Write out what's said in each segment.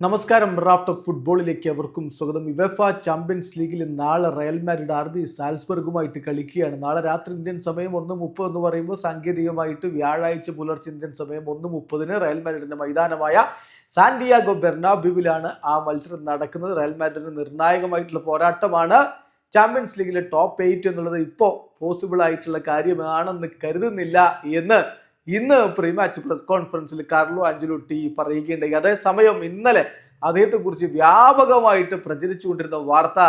നമസ്കാരം. Raft of ഫുട്ബോളിലേക്ക് അവർക്കും സ്വാഗതം. യുവേഫ ചാമ്പ്യൻസ് ലീഗിൽ നാളെ റയൽ മാഡ്രിഡ് ആർബി സാൽസ്ബർഗുമായിട്ട് കളിക്കുകയാണ്. നാളെ രാത്രി ഇന്ത്യൻ സമയം 1:30 എന്ന് പറയുമ്പോൾ സാങ്കേതികമായിട്ട് വ്യാഴാഴ്ച പുലർച്ചെ ഇന്ത്യൻ സമയം 1:30 റയൽ മാഡ്രിഡിന്റെ മൈതാനമായ സാന്റിയാഗോ ബെർണാബ്യൂവിലാണ് ആ മത്സരം നടക്കുന്നത്. റയൽ മാഡ്രിഡിന് നിർണായകമായിട്ടുള്ള പോരാട്ടമാണ്. ചാമ്പ്യൻസ് ലീഗിലെ ടോപ്പ് 8 എന്നുള്ളത് ഇപ്പോൾ പോസിബിൾ ആയിട്ടുള്ള കാര്യമാണെന്ന് കരുതുന്നില്ല എന്ന് ഇന്ന് പ്രീ മാച്ച് പ്രസ് കോൺഫറൻസിൽ കാർലോ ആഞ്ചലോട്ടി പറയുകയുണ്ടായി. അതേസമയം ഇന്നലെ അദ്ദേഹത്തെക്കുറിച്ച് വ്യാപകമായിട്ട് പ്രചരിച്ചുകൊണ്ടിരുന്ന വാർത്ത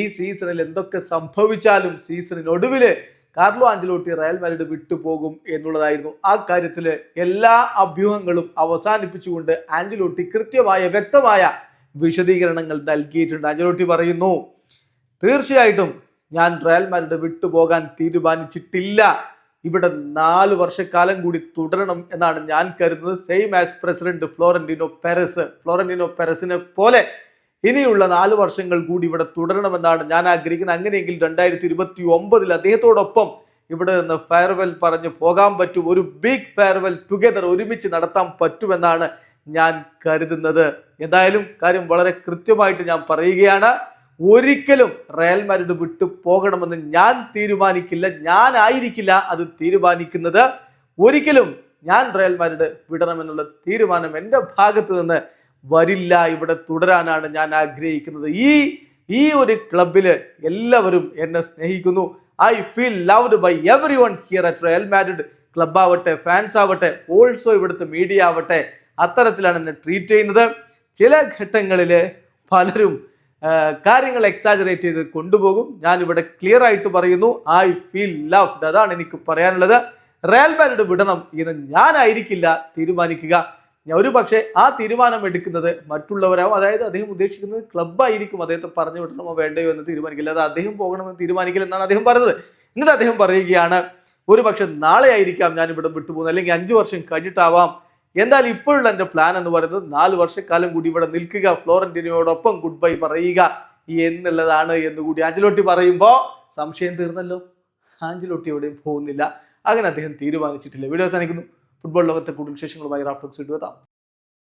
ഈ സീസണിൽ എന്തൊക്കെ സംഭവിച്ചാലും സീസണിനൊടുവില് കാർലോ ആഞ്ചലോട്ടി റയൽ മാഡ്രിഡ് വിട്ടുപോകും എന്നുള്ളതായിരുന്നു. ആ കാര്യത്തിൽ എല്ലാ അഭ്യൂഹങ്ങളും അവസാനിപ്പിച്ചുകൊണ്ട് ആഞ്ചലോട്ടി കൃത്യമായ വ്യക്തമായ വിശദീകരണങ്ങൾ നൽകിയിട്ടുണ്ട്. ആഞ്ചലോട്ടി പറയുന്നു, തീർച്ചയായിട്ടും ഞാൻ റയൽ മാഡ്രിഡ് വിട്ടുപോകാൻ തീരുമാനിച്ചിട്ടില്ല. ഇവിടെ 4 വർഷക്കാലം കൂടി തുടരണം എന്നാണ് ഞാൻ കരുതുന്നത്. സെയിം ആസ് പ്രസിഡന്റ് ഫ്ലോറന്റീനോ പെരസിനെ പോലെ ഇനിയുള്ള 4 വർഷങ്ങൾ കൂടി ഇവിടെ തുടരണമെന്നാണ് ഞാൻ ആഗ്രഹിക്കുന്നത്. അങ്ങനെയെങ്കിൽ 2029 അദ്ദേഹത്തോടൊപ്പം ഇവിടെ നിന്ന് ഫെയർവെൽ പറഞ്ഞ് പോകാൻ പറ്റും. ഒരു ബിഗ് ഫെയർവെൽ ടുഗദർ ഒരുമിച്ച് നടത്താൻ പറ്റുമെന്നാണ് ഞാൻ കരുതുന്നത്. എന്തായാലും കാര്യം വളരെ കൃത്യമായിട്ട് ഞാൻ പറയുകയാണ്. ഒരിക്കലും റയൽ മാഡ്രിഡ് വിട്ടു പോകണമെന്ന് ഞാൻ തീരുമാനിക്കില്ല. ഞാനായിരിക്കില്ല അത് തീരുമാനിക്കുന്നത്. ഒരിക്കലും ഞാൻ റയൽ മാഡ്രിഡ് വിടണമെന്നുള്ള തീരുമാനം എൻ്റെ ഭാഗത്ത് നിന്ന് വരില്ല. ഇവിടെ തുടരാനാണ് ഞാൻ ആഗ്രഹിക്കുന്നത്. ഈ ഒരു ക്ലബില് എല്ലാവരും എന്നെ സ്നേഹിക്കുന്നു. I feel loved by everyone here at Real Madrid. Club ആവട്ടെ, ഫാൻസ് ആവട്ടെ, ഓൾസോ ഇവിടുത്തെ മീഡിയ ആവട്ടെ, അത്തരത്തിലാണ് എന്നെ ട്രീറ്റ് ചെയ്യുന്നത്. ചില ഘട്ടങ്ങളിൽ പലരും കാര്യങ്ങൾ എക്സാജറേറ്റ് ചെയ്ത് കൊണ്ടുപോകും. ഞാൻ ഇവിടെ ക്ലിയർ ആയിട്ട് പറയുന്നു, ഐ ഫീൽ ലവ്ഡ്. അതാണ് എനിക്ക് പറയാനുള്ളത്. റയൽ മാഡ്രിഡ് വിടണം എന്ന് ഞാനായിരിക്കില്ല തീരുമാനിക്കുക. ഒരു പക്ഷേ ആ തീരുമാനം എടുക്കുന്നത് മറ്റുള്ളവരാവും. അതായത് അദ്ദേഹം ഉദ്ദേശിക്കുന്നത് ക്ലബ്ബായിരിക്കും അദ്ദേഹത്തെ പറഞ്ഞു വിടണമോ വേണ്ടയോ എന്ന് തീരുമാനിക്കില്ല. അത് അദ്ദേഹം പോകണമെന്ന് തീരുമാനിക്കില്ല എന്നാണ് അദ്ദേഹം പറഞ്ഞത്. എന്നിട്ട് അദ്ദേഹം പറയുകയാണ്, ഒരു പക്ഷെ നാളെ ആയിരിക്കാം ഞാൻ ഇവിടെ വിട്ടുപോകുന്നത്, അല്ലെങ്കിൽ 5 വർഷം കഴിഞ്ഞിട്ടാവാം. എന്നാൽ ഇപ്പോഴുള്ള എൻ്റെ പ്ലാൻ എന്ന് പറയുന്നത് 4 വർഷക്കാലം കൂടി ഇവിടെ നിൽക്കുക, ഫ്ലോറന്റീനോടൊപ്പം ഗുഡ് ബൈ പറയുക എന്നുള്ളതാണ് എന്നുകൂടി ആഞ്ചലോട്ടി പറയുമ്പോൾ സംശയം തീർന്നല്ലോ. ആഞ്ചലോട്ടി എവിടെയും പോകുന്നില്ല. അങ്ങനെ അദ്ദേഹം തീരുമാനിച്ചിട്ടില്ല. വീഡിയോ അവസാനിക്കുന്നു. ഫുട്ബോൾ ലോകത്തെ കൂടുതൽ വിശേഷങ്ങളുമായി റാഫ്റ്റ് ഓഫ് എത്താം.